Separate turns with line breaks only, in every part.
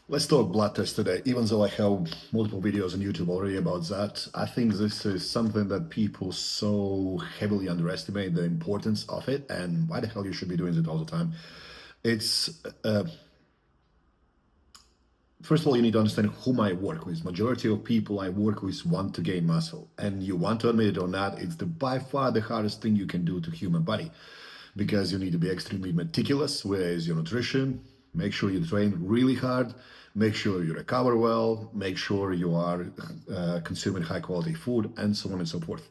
Let's talk blood test today. Even though I have multiple videos on YouTube already about that, I think this is something that people so heavily underestimate the importance of it and why the hell you should be doing it all the time. It's First of all, you need to understand whom I work with. Majority of people I work with want to gain muscle, and you want to admit it or not, it's the by far the hardest thing you can do to human body, because you need to be extremely meticulous with your nutrition. Make sure you train really hard. Make sure you recover well. Make sure you are consuming high quality food, and so on and so forth.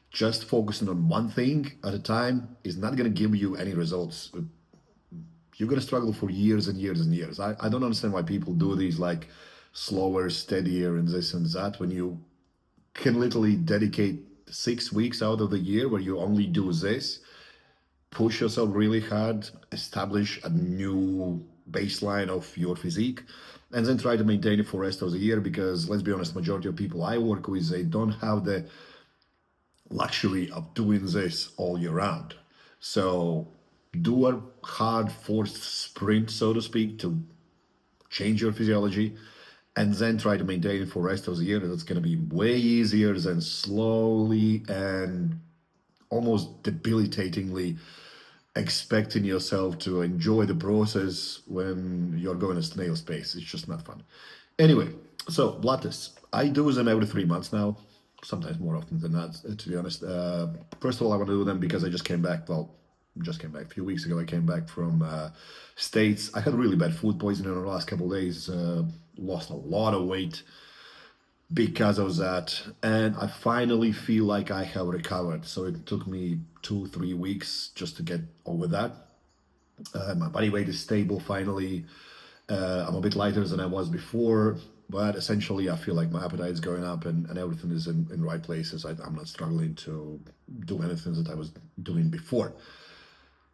Just focusing on one thing at a time is not going to give you any results. You're going to struggle for years and years and years. I don't understand why people do these like slower, steadier, and this and that when you can literally dedicate 6 weeks out of the year where you only do this, push yourself really hard, establish a new baseline of your physique, and then try to maintain it for the rest of the year. Because let's be honest, majority of people I work with, they don't have the luxury of doing this all year round. So do a hard forced sprint, so to speak, to change your physiology, and then try to maintain it for the rest of the year. That's going to be way easier than slowly and almost debilitatingly expecting yourself to enjoy the process when you're going a snail's pace. It's just not fun. Anyway, so blood tests. I do them every 3 months now, sometimes more often than that, to be honest. First of all, I want to do them because I just came back. Well, just came back a few weeks ago. I came back from States. I had really bad food poisoning in the last couple of days. Lost a lot of weight because of that, and I finally feel like I have recovered. So it took me 2 3 weeks just to get over that. My body weight is stable finally. I'm a bit lighter than I was before, but essentially I feel like my appetite is going up, and everything is in right places. I'm not struggling to do anything that I was doing before.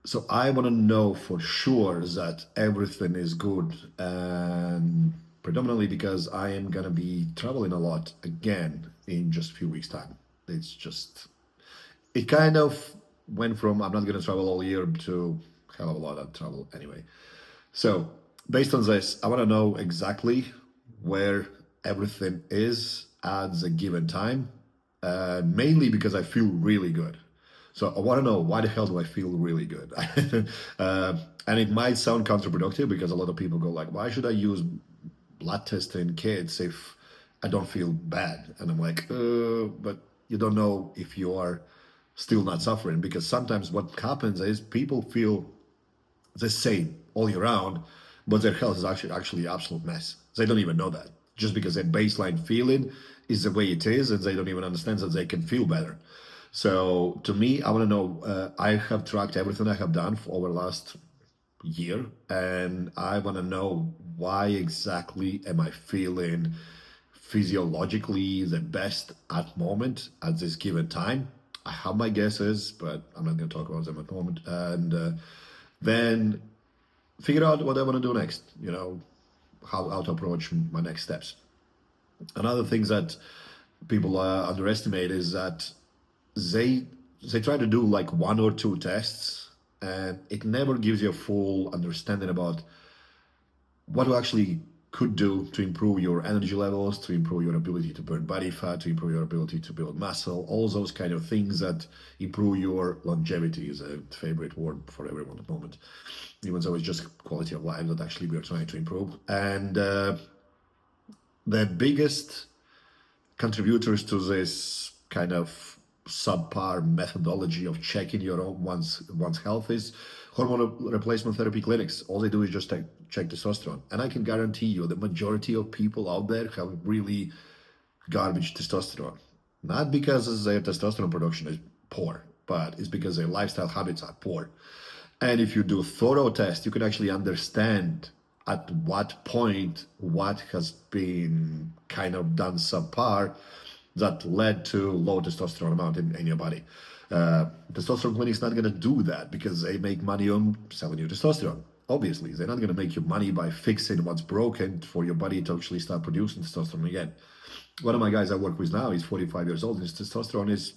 So I want to know for sure that everything is good, and predominantly because I am going to be traveling a lot again in just a few weeks' time. It's just, it kind of went from I'm not going to travel all year to hell of a lot of travel anyway. So based on this, I want to know exactly where everything is at the given time, mainly because I feel really good. So I want to know, why the hell do I feel really good? And it might sound counterproductive because a lot of people go like, why should I use blood testing kits if I don't feel bad? And I'm like, but you don't know if you are still not suffering, because sometimes what happens is people feel the same all year round, but their health is actually absolute mess. They don't even know that, just because their baseline feeling is the way it is, and they don't even understand that they can feel better. So to me, I want to know. I have tracked everything I have done for over the last year, and I want to know, why exactly am I feeling physiologically the best at moment at this given time. I have my guesses, but I'm not going to talk about them at the moment. And then figure out what I want to do next. How to approach my next steps. Another thing that people underestimate is that they they try to do like one or two tests, and it never gives you a full understanding about what you actually could do to improve your energy levels, to improve your ability to burn body fat, to improve your ability to build muscle, all those kind of things that improve your longevity is a favorite word for everyone at the moment, even though it's just quality of life that actually we are trying to improve. And the biggest contributors to this kind of subpar methodology of checking your own one's health is hormone replacement therapy clinics. All they do is just check testosterone, and I can guarantee you the majority of people out there have really garbage testosterone, not because their testosterone production is poor, but it's because their lifestyle habits are poor. And if you do a thorough test, you can actually understand at what point what has been kind of done subpar that led to low testosterone amount in your body. Testosterone clinic's not going to do that because they make money on selling you testosterone. Obviously, they're not going to make you money by fixing what's broken for your body to actually start producing testosterone again. One of my guys I work with now is 45 years old, and his testosterone is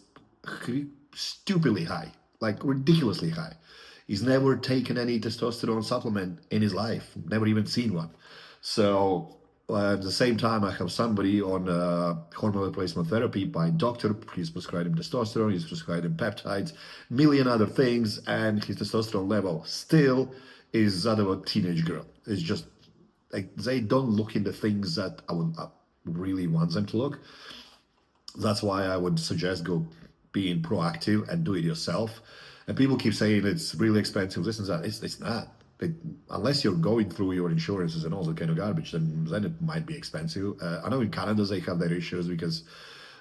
stupidly high, like ridiculously high. He's never taken any testosterone supplement in his life, never even seen one. So at the same time, I have somebody on hormone replacement therapy by doctor. He's prescribed him testosterone, he's prescribed him peptides, million other things, and his testosterone level still is that of a teenage girl. It's just like they don't look in the things that I would really want them to look. That's why I would suggest go being proactive and do it yourself. And people keep saying it's really expensive, this and that. It's not. Unless you're going through your insurances and all that kind of garbage, then it might be expensive. I know in Canada they have their issues because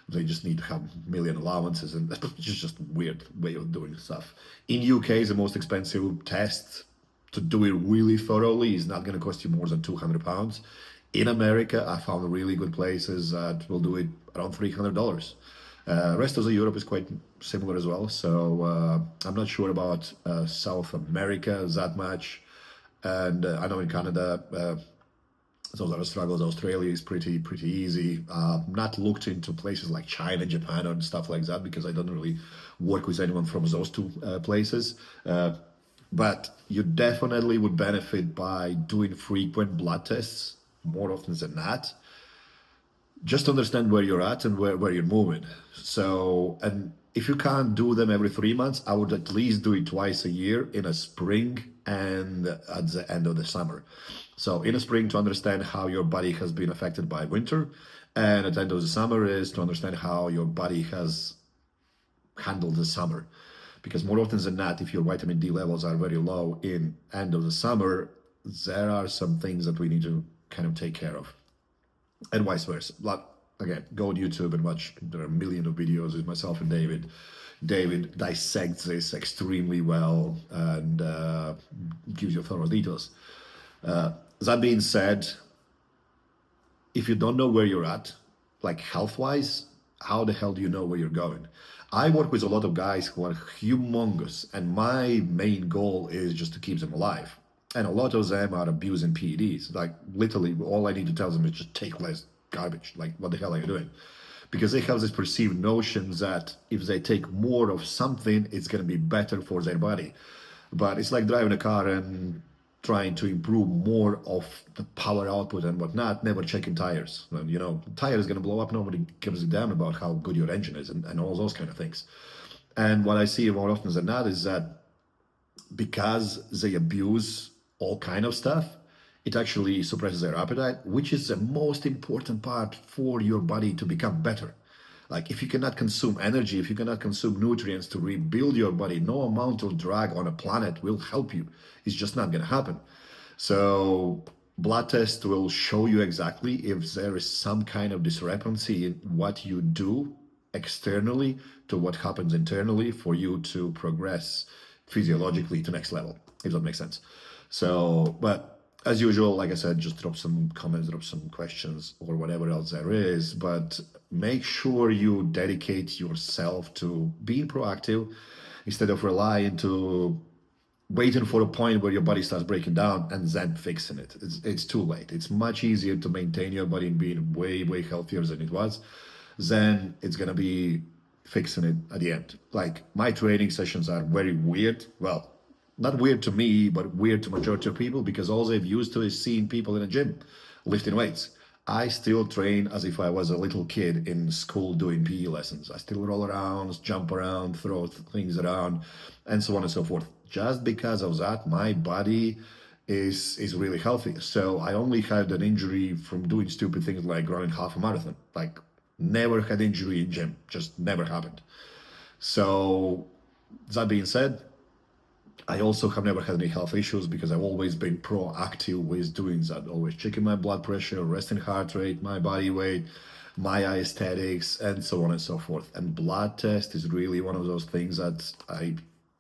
they just need to have million allowances, and it's just weird way of doing stuff. In UK, the most expensive test to do it really thoroughly is not going to cost you more than £200. In America, I found really good places that will do it around $300. Rest of the Europe is quite similar as well. So I'm not sure about South America that much. And I know in Canada, those are struggles. Australia is pretty easy. Not looked into places like China, Japan, and stuff like that because I don't really work with anyone from those two places. But you definitely would benefit by doing frequent blood tests more often than not. Just understand where you're at and where you're moving. So, and if you can't do them every 3 months, I would at least do it twice a year in a spring and at the end of the summer. So in the spring to understand how your body has been affected by winter, and at the end of the summer is to understand how your body has handled the summer. Because more often than not, if your vitamin D levels are very low in end of the summer, there are some things that we need to kind of take care of. And vice versa. Like, again, go on YouTube and watch. There are a million of videos with myself and David. David dissects this extremely well and gives you thorough details. That being said, if you don't know where you're at, like health-wise, how the hell do you know where you're going? I work with a lot of guys who are humongous, and my main goal is just to keep them alive. And a lot of them are abusing PEDs. Like literally, all I need to tell them is just take less garbage. Like, what the hell are you doing? Because they have this perceived notion that if they take more of something, it's going to be better for their body. But it's like driving a car and trying to improve more of the power output and whatnot, never checking tires. And, you know, tire is going to blow up. Nobody gives a damn about how good your engine is and all those kind of things. And what I see more often than not is that because they abuse all kind of stuff, it actually suppresses their appetite, which is the most important part for your body to become better. Like if you cannot consume energy, if you cannot consume nutrients to rebuild your body, no amount of drug on a planet will help you. It's just not going to happen. So blood test will show you exactly if there is some kind of discrepancy in what you do externally to what happens internally for you to progress physiologically to next level, if that makes sense. So, but as usual, like I said, just drop some comments, drop some questions or whatever else there is, but make sure you dedicate yourself to being proactive instead of relying to waiting for a point where your body starts breaking down and then fixing it. It's too late. It's much easier to maintain your body and being way healthier than it was. Then it's going to be fixing it at the end. Like my training sessions are very weird. Well, not weird to me, but weird to majority of people because all they've used to is seeing people in a gym lifting weights. I still train as if I was a little kid in school doing PE lessons. I still roll around, jump around, throw things around, and so on and so forth. Just because of that, my body is really healthy. So I only had an injury from doing stupid things like running half a marathon. Like never had injury in gym, just never happened. So that being said, I also have never had any health issues because I've always been proactive with doing that. Always checking my blood pressure, resting heart rate, my body weight, my aesthetics, and so on and so forth. And blood test is really one of those things that I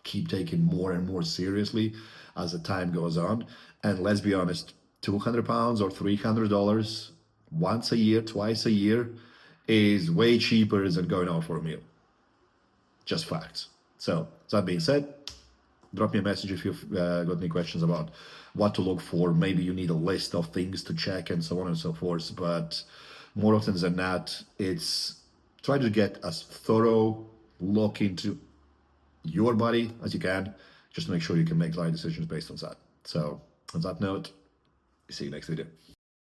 keep taking more and more seriously as the time goes on. And let's be honest, 200 pounds or $300 once a year, twice a year is way cheaper than going out for a meal. Just facts. So that being said, drop me a message if you've got any questions about what to look for. Maybe you need a list of things to check and so on and so forth. But more often than not, it's try to get as thorough look into your body as you can, just to make sure you can make the right decisions based on that. So on that note, see you next video.